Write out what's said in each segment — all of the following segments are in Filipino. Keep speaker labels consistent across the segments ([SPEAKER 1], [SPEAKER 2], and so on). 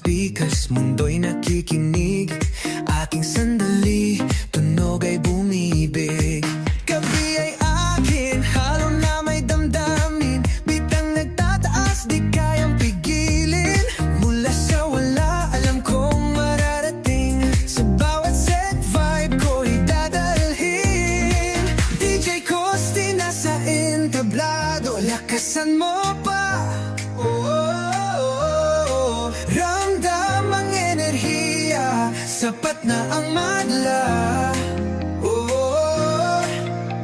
[SPEAKER 1] speakers, mundo'y nakikinig. Aking sandali, tunog ay bumibig. Gabi ay akin, halo na may damdamin. Bitang nagtataas, di kayang pigilin. Mula sa wala, alam kong mararating. Sa bawat set, vibe ko'y dadalhin. DJ Costi nasa entablado, lakasan mo pa. Ramdam ang enerhiya, sapat na ang madla.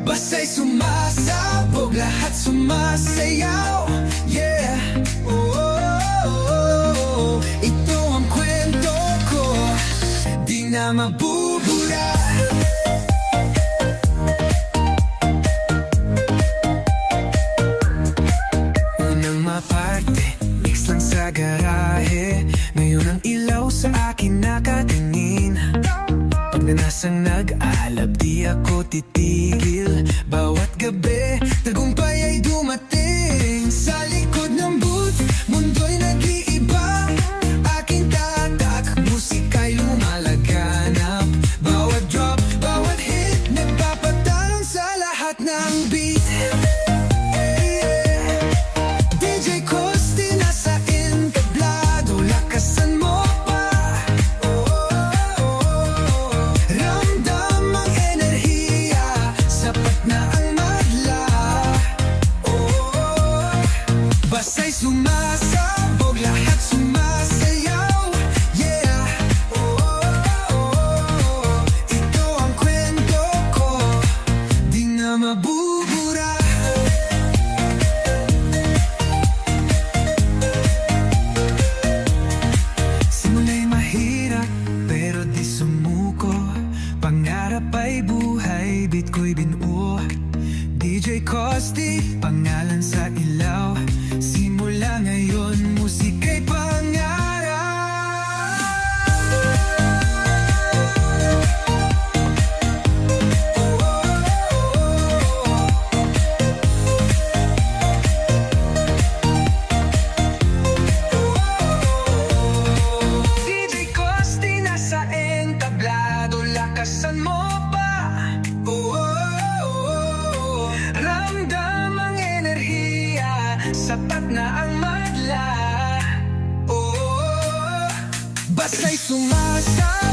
[SPEAKER 1] Basa'y sumasabog, lahat sumasayaw. Yeah. Ito ang kwento ko, di na mabubura. Unang maparte, mix lang sa garahe. Ngayon ang ilaw sa akin nakatingin. Pag nanasang nag-alab, di ako titigil. Bawat gabi, tagumpay ay dumating. Sa likod ng booth, mundo'y nag-iiba. Aking tatak, musika'y lumalaganap. Bawat drop, bawat hit, nagpapatalon sa lahat ng beat. DJ Costi nasa entablado, lakasan mo pa. Ramdam ang enerhiya, sapat na ang madla. Basa'y sumasabog, lahat sumasayaw. Yeah. Ito ang kwento ko, di na mabubura. Simula'y mahirap, pero di sumuko. Pangarap ay buhay, beat ko'y binuo. DJ Costi, pangalan sa ilaw. Simula ngayon, musika'y pangarap. DJ Costi nasa entablado, lakasan mo pa. Ramdam ang enerhiya, sapat na ang madla. Basa'y sumasa